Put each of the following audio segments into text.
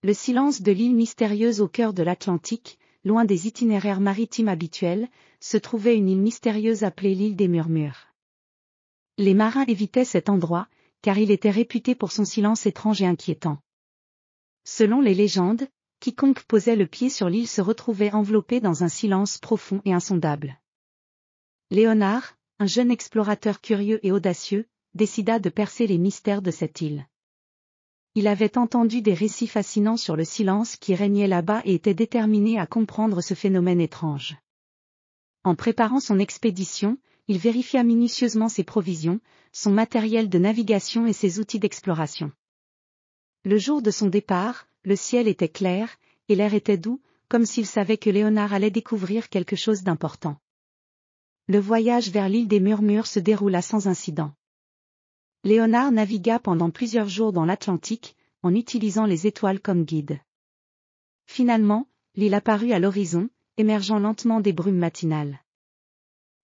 Le silence de l'île mystérieuse au cœur de l'Atlantique, loin des itinéraires maritimes habituels, se trouvait une île mystérieuse appelée l'île des Murmures. Les marins évitaient cet endroit, car il était réputé pour son silence étrange et inquiétant. Selon les légendes, quiconque posait le pied sur l'île se retrouvait enveloppé dans un silence profond et insondable. Léonard, un jeune explorateur curieux et audacieux, décida de percer les mystères de cette île. Il avait entendu des récits fascinants sur le silence qui régnait là-bas et était déterminé à comprendre ce phénomène étrange. En préparant son expédition, il vérifia minutieusement ses provisions, son matériel de navigation et ses outils d'exploration. Le jour de son départ, le ciel était clair, et l'air était doux, comme s'il savait que Léonard allait découvrir quelque chose d'important. Le voyage vers l'île des Murmures se déroula sans incident. Léonard navigua pendant plusieurs jours dans l'Atlantique, en utilisant les étoiles comme guide. Finalement, l'île apparut à l'horizon, émergeant lentement des brumes matinales.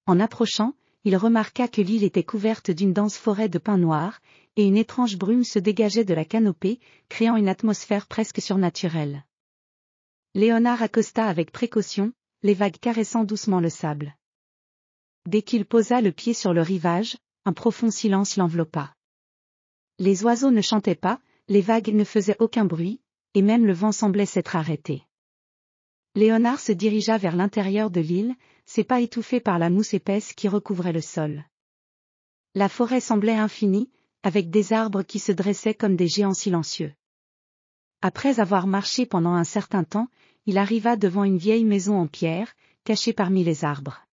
En approchant, il remarqua que l'île était couverte d'une dense forêt de pins noirs, et une étrange brume se dégageait de la canopée, créant une atmosphère presque surnaturelle. Léonard accosta avec précaution, les vagues caressant doucement le sable. Dès qu'il posa le pied sur le rivage, un profond silence l'enveloppa. Les oiseaux ne chantaient pas, les vagues ne faisaient aucun bruit, et même le vent semblait s'être arrêté. Léonard se dirigea vers l'intérieur de l'île, ses pas étouffés par la mousse épaisse qui recouvrait le sol. La forêt semblait infinie, avec des arbres qui se dressaient comme des géants silencieux. Après avoir marché pendant un certain temps, il arriva devant une vieille maison en pierre, cachée parmi les arbres.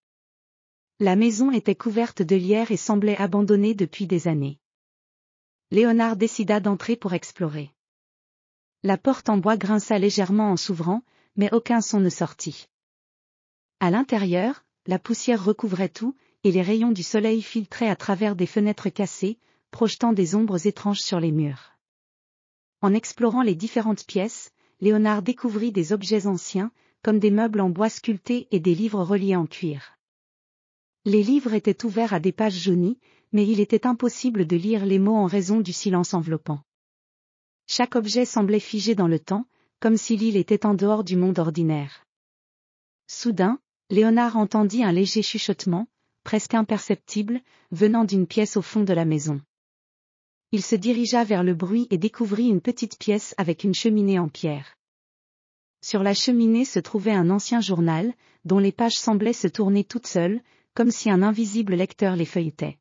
La maison était couverte de lierre et semblait abandonnée depuis des années. Léonard décida d'entrer pour explorer. La porte en bois grinça légèrement en s'ouvrant, mais aucun son ne sortit. À l'intérieur, la poussière recouvrait tout, et les rayons du soleil filtraient à travers des fenêtres cassées, projetant des ombres étranges sur les murs. En explorant les différentes pièces, Léonard découvrit des objets anciens, comme des meubles en bois sculptés et des livres reliés en cuir. Les livres étaient ouverts à des pages jaunies, mais il était impossible de lire les mots en raison du silence enveloppant. Chaque objet semblait figé dans le temps, comme si l'île était en dehors du monde ordinaire. Soudain, Léonard entendit un léger chuchotement, presque imperceptible, venant d'une pièce au fond de la maison. Il se dirigea vers le bruit et découvrit une petite pièce avec une cheminée en pierre. Sur la cheminée se trouvait un ancien journal, dont les pages semblaient se tourner toutes seules, comme si un invisible lecteur les feuilletait.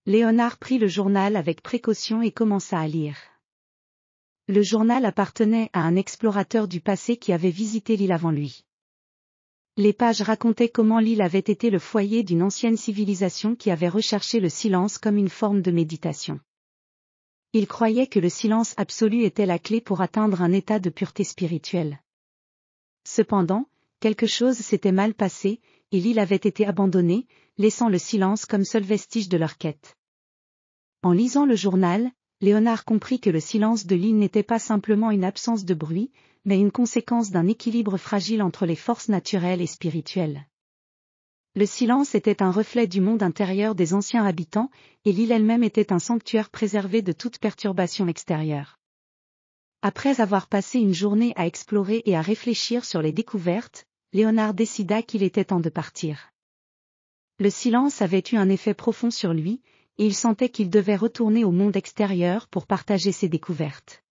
Léonard prit le journal avec précaution et commença à lire. Le journal appartenait à un explorateur du passé qui avait visité l'île avant lui. Les pages racontaient comment l'île avait été le foyer d'une ancienne civilisation qui avait recherché le silence comme une forme de méditation. Il croyait que le silence absolu était la clé pour atteindre un état de pureté spirituelle. Cependant, quelque chose s'était mal passé, et l'île avait été abandonnée, laissant le silence comme seul vestige de leur quête. En lisant le journal, Léonard comprit que le silence de l'île n'était pas simplement une absence de bruit, mais une conséquence d'un équilibre fragile entre les forces naturelles et spirituelles. Le silence était un reflet du monde intérieur des anciens habitants, et l'île elle-même était un sanctuaire préservé de toute perturbation extérieure. Après avoir passé une journée à explorer et à réfléchir sur les découvertes, Léonard décida qu'il était temps de partir. Le silence avait eu un effet profond sur lui, et il sentait qu'il devait retourner au monde extérieur pour partager ses découvertes.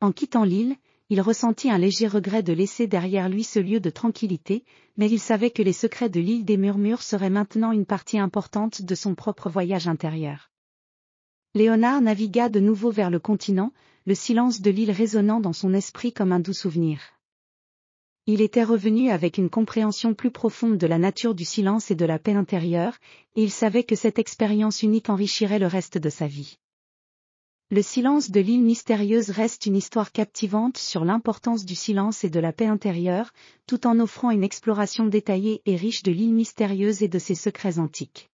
En quittant l'île, il ressentit un léger regret de laisser derrière lui ce lieu de tranquillité, mais il savait que les secrets de l'île des Murmures seraient maintenant une partie importante de son propre voyage intérieur. Léonard navigua de nouveau vers le continent, le silence de l'île résonnant dans son esprit comme un doux souvenir. Il était revenu avec une compréhension plus profonde de la nature du silence et de la paix intérieure, et il savait que cette expérience unique enrichirait le reste de sa vie. Le silence de l'île mystérieuse reste une histoire captivante sur l'importance du silence et de la paix intérieure, tout en offrant une exploration détaillée et riche de l'île mystérieuse et de ses secrets antiques.